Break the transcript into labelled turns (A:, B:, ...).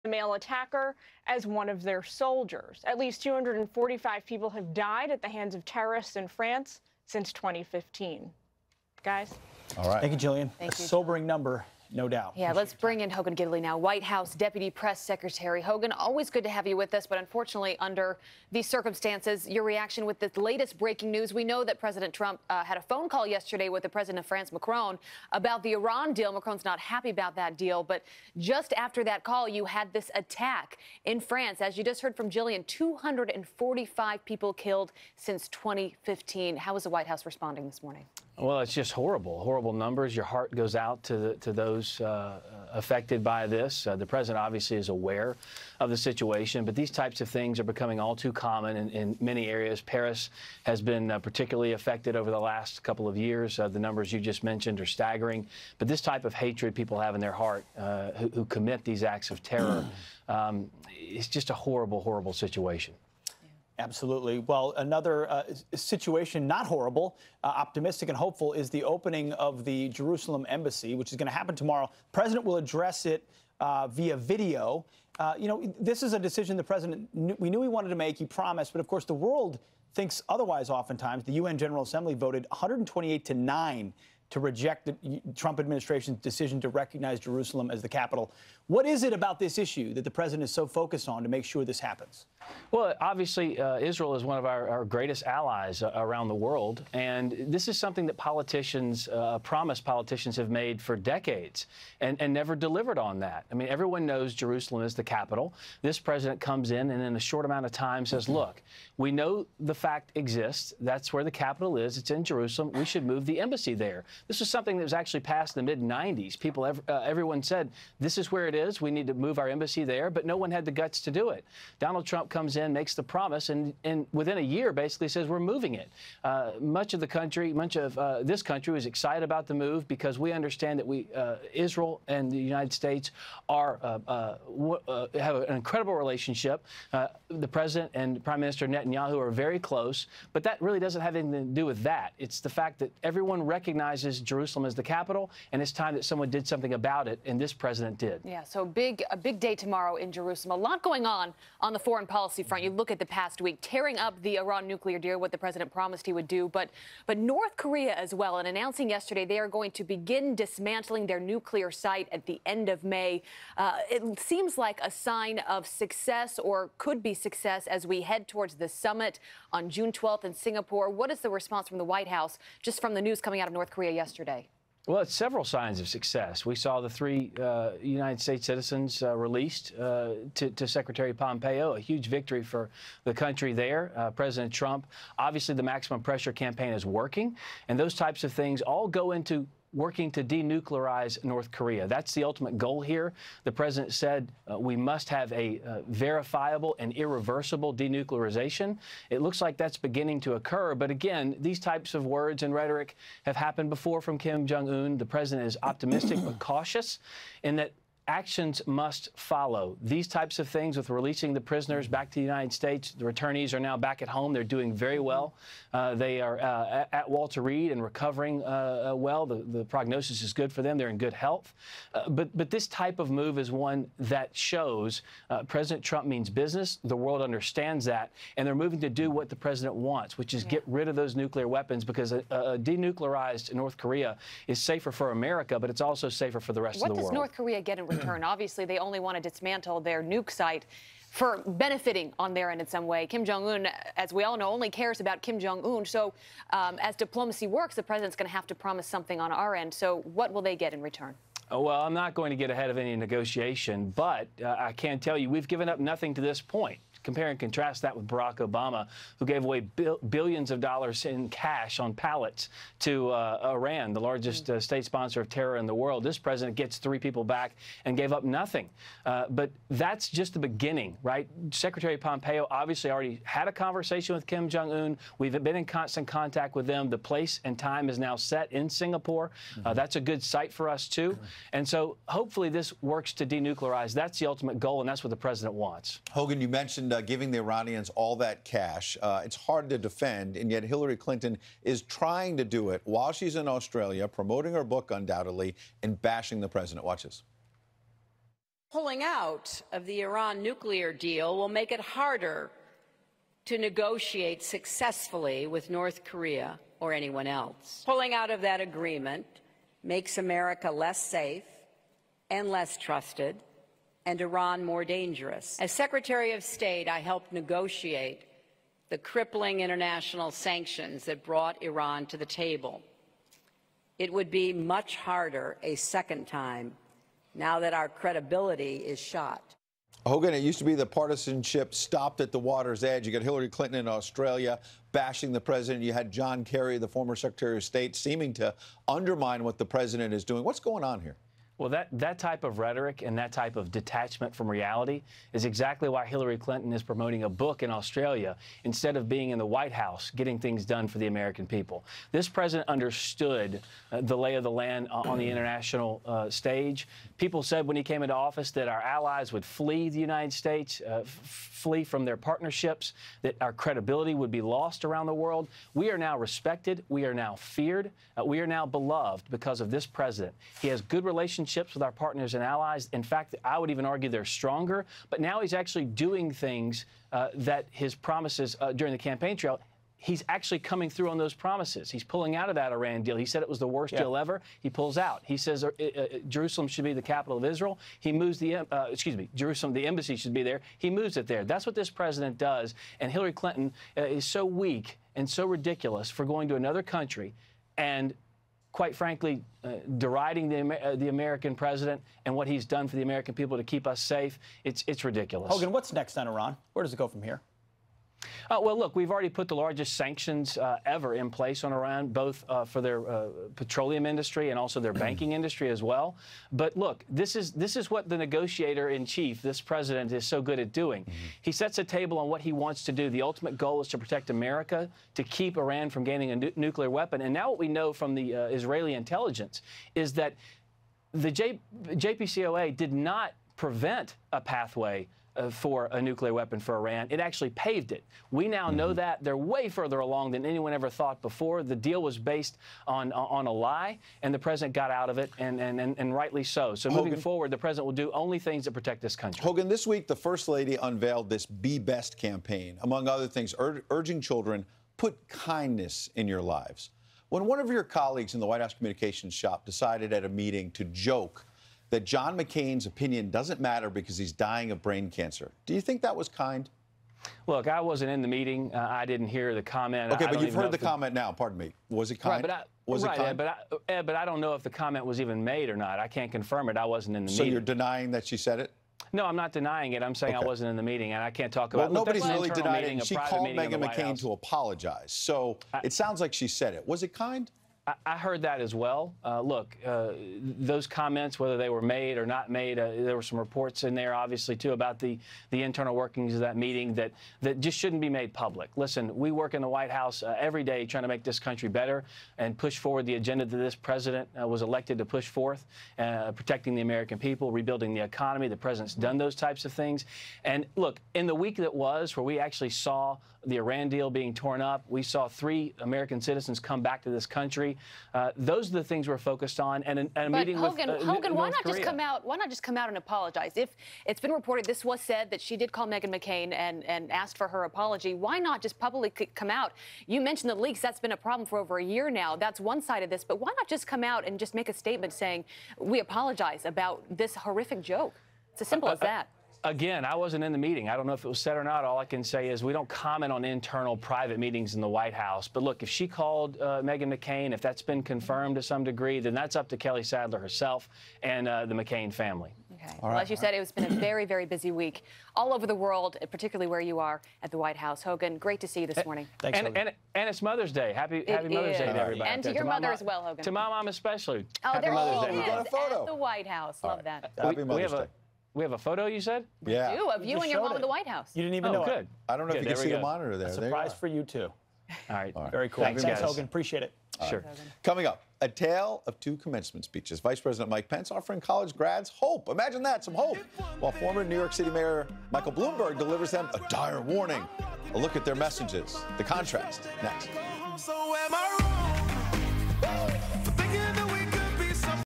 A: the male attacker as one of their soldiers. At least 245 people have died at the hands of terrorists in France since 2015. Guys?
B: All right.
C: Thank you, Jillian.
D: Thank you.
C: Sobering number, no doubt.
D: Yeah, let's bring in Hogan Gidley now, White House Deputy Press Secretary. Hogan, always good to have you with us, but unfortunately, under these circumstances, your reaction with this latest breaking news. We know that President Trump had a phone call yesterday with the president of France, Macron, about the Iran deal. Macron's not happy about that deal, but just after that call, you had this attack in France. As you just heard from Jillian, 245 people killed since 2015. How is the White House responding this morning?
B: Well, it's just horrible numbers. Your heart goes out to those affected by this. The president obviously is aware of the situation, but these types of things are becoming all too common in many areas. Paris has been particularly affected over the last couple of years. The numbers you just mentioned are staggering. But this type of hatred people have in their heart who commit these acts of terror, it's just a horrible situation.
C: Absolutely. Well, another situation, not horrible, optimistic and hopeful, is the opening of the Jerusalem embassy, which is going to happen tomorrow. The president will address it via video. You know, this is a decision the president we knew he wanted to make. He promised. But, of course, the world thinks otherwise oftentimes. The UN General Assembly voted 128-9 to reject the Trump administration's decision to recognize Jerusalem as the capital. What is it about this issue that the president is so focused on to make sure this happens?
B: Well, obviously, Israel is one of our greatest allies around the world, and this is something that politicians, promised politicians have made for decades and never delivered on that. I mean, everyone knows Jerusalem is the capital. This president comes in and in a short amount of time says, look, we know the fact exists. That's where the capital is. It's in Jerusalem. We should move the embassy there. This was something that was actually passed in the mid-90s. Everyone said, this is where it is. We need to move our embassy there, but no one had the guts to do it. Donald Trump comes in, makes the promise, and within a year basically says we're moving it. Much of this country was excited about the move because we understand that Israel and the United States have an incredible relationship. The president and Prime Minister Netanyahu are very close, but that really doesn't have anything to do with that. It's the fact that everyone recognizes Jerusalem as the capital, and it's time that someone did something about it, and this president did.
D: Yeah, so a big day tomorrow in Jerusalem. A lot going on the foreign policy front. You look at the past week, tearing up the Iran nuclear deal, what the president promised he would do, but North Korea as well, and announcing yesterday they are going to begin dismantling their nuclear site at the end of May. It seems like a sign of success, or could be success, as we head towards the summit on June 12th in Singapore. What is the response from the White House, just from the news coming out of North Korea yesterday?
B: Well, it's several signs of success. We saw the 3 United States citizens released to Secretary Pompeo, a huge victory for the country there. President Trump, obviously the maximum pressure campaign is working, and those types of things all go into working to denuclearize North Korea. That's the ultimate goal here. The president said we must have a verifiable and irreversible denuclearization. It looks like that's beginning to occur. But again, these types of words and rhetoric have happened before from Kim Jong-un. The president is optimistic but cautious in that actions must follow. These types of things with releasing the prisoners back to the United States, the returnees are now back at home. They're doing very well. They are at Walter Reed and recovering well. The prognosis is good for them. They're in good health. But this type of move is one that shows President Trump means business. The world understands that. And they're moving to do what the president wants, which is get rid of those nuclear weapons, because a denuclearized North Korea is safer for America, but it's also safer for the rest of the world.
D: What does North Korea get in return? Obviously, they only want to dismantle their nuke site for benefiting on their end in some way. Kim Jong-un, as we all know, only cares about Kim Jong-un. So as diplomacy works, the president's going to have to promise something on our end. So what will they get in return?
B: Well, I'm not going to get ahead of any negotiation, but I can tell you we've given up nothing to this point. Compare and contrast that with Barack Obama, who gave away billions of dollars in cash on pallets to Iran, the largest state sponsor of terror in the world. This president gets 3 people back and gave up nothing. But that's just the beginning, right? Secretary Pompeo obviously already had a conversation with Kim Jong-un. We've been in constant contact with them. The place and time is now set in Singapore. That's a good site for us, too. And so hopefully this works to denuclearize. That's the ultimate goal, and that's what the president wants.
E: Hogan, you mentioned giving the Iranians all that cash. It's hard to defend, and yet Hillary Clinton is trying to do it while she's in Australia, promoting her book undoubtedly, and bashing the president. Watch this.
F: Pulling out of the Iran nuclear deal will make it harder to negotiate successfully with North Korea or anyone else. Pulling out of that agreement makes America less safe and less trusted, and Iran more dangerous. As Secretary of State, I helped negotiate the crippling international sanctions that brought Iran to the table. It would be much harder a second time now that our credibility is shot.
E: Hogan, it used to be the partisanship stopped at the water's edge. You got Hillary Clinton in Australia bashing the president. You had John Kerry, the former Secretary of State, seeming to undermine what the president is doing. What's going on here?
B: Well, that type of rhetoric and that type of detachment from reality is exactly why Hillary Clinton is promoting a book in Australia instead of being in the White House getting things done for the American people. This president understood the lay of the land on the international stage. People said when he came into office that our allies would flee the United States, flee from their partnerships, that our credibility would be lost around the world. We are now respected. We are now feared. We are now beloved because of this president. He has good relationships with our partners and allies. In fact, I would even argue they're stronger. But now he's actually doing things that his promises during the campaign trail, he's actually coming through on those promises. He's pulling out of that Iran deal. He said it was the worst deal ever. He pulls out. He says Jerusalem should be the capital of Israel. He moves the, Jerusalem, the embassy should be there. He moves it there. That's what this president does. And Hillary Clinton is so weak and so ridiculous for going to another country and, quite frankly, deriding the American president and what he's done for the American people to keep us safe. It's ridiculous.
C: Hogan, what's next on Iran? Where does it go from here?
B: Well, look, we've already put the largest sanctions ever in place on Iran, both for their petroleum industry and also their banking industry as well. But look, this is what the negotiator-in-chief, this president, is so good at doing. He sets a table on what he wants to do. The ultimate goal is to protect America, to keep Iran from gaining a nuclear weapon. And now what we know from the Israeli intelligence is that the JPCOA did not prevent a pathway for a nuclear weapon for Iran. It actually paved it. We now know that. They're way further along than anyone ever thought before. The deal was based on a lie, and the president got out of it, and rightly so. So
E: Hogan,
B: moving forward, the president will do only things that protect this country.
E: Hogan, this week, the First Lady unveiled this Be Best campaign, among other things, urging children, put kindness in your lives. When one of your colleagues in the White House communications shop decided at a meeting to joke that John McCain's opinion doesn't matter because he's dying of brain cancer, do you think that was kind?
B: Look, I wasn't in the meeting. I didn't hear the comment.
E: Okay, but you've heard the comment now. Pardon me. Was it kind?
B: Right,
E: was it kind?
B: But I don't know if the comment was even made or not. I can't confirm it. I wasn't in the meeting.
E: So you're denying that she said it?
B: No, I'm not denying it. I'm saying I wasn't in the meeting, and I can't talk about it.
E: Well, nobody's really denying it. She called Meghan McCain to apologize. So it sounds like she said it. Was it kind?
B: I heard that as well. Look, those comments, whether they were made or not made, there were some reports in there, obviously, too, about the internal workings of that meeting that just shouldn't be made public. Listen, we work in the White House every day trying to make this country better and push forward the agenda that this president was elected to push forth, protecting the American people, rebuilding the economy. The president's done those types of things. And look, in the week that was, where we actually saw the Iran deal being torn up, we saw 3 American citizens come back to this country. Those are the things we're focused on. And a meeting
D: Hogan,
B: with
D: Hogan, why
B: North
D: not
B: Korea.
D: just come out? Why not just come out and apologize? If it's been reported, this was said that she did call Meghan McCain and asked for her apology. Why not just publicly come out? You mentioned the leaks. That's been a problem for over a year now. That's one side of this. But why not just come out and just make a statement saying we apologize about this horrific joke? It's as simple as that.
B: Again, I wasn't in the meeting. I don't know if it was said or not. All I can say is we don't comment on internal private meetings in the White House. But look, if she called Meghan McCain, if that's been confirmed to some degree, then that's up to Kelly Sadler herself and the McCain family.
D: Okay. Well, as you said, it's been a very, very busy week all over the world, particularly where you are at the White House. Hogan, great to see you this morning.
C: Thanks, Hogan.
B: And it's Mother's Day. Happy Mother's Day to everybody.
D: And to your mother as well, Hogan.
B: To my mom especially.
D: Oh,
B: Happy
D: there
B: Mother's
D: she
B: Day.
D: is
E: got a photo.
D: at the White House. Love that.
E: Happy Mother's Day.
B: We have a photo, you said?
E: Yeah.
D: You, of you and your mom at the White House.
C: You didn't even know
B: good.
C: it.
E: I don't know if you can see the monitor there.
C: A
E: There you
C: surprise
E: are.
C: for you, too.
B: All right.
C: Very cool.
B: Thanks,
C: Thanks,
B: guys.
C: Hogan. Appreciate it.
B: Sure.
E: Coming up, a tale of 2 commencement speeches. Vice President Mike Pence offering college grads hope. Imagine that, some hope. While former New York City Mayor Michael Bloomberg delivers them a dire warning. A look at their messages. The contrast, next.
G: So am I wrong?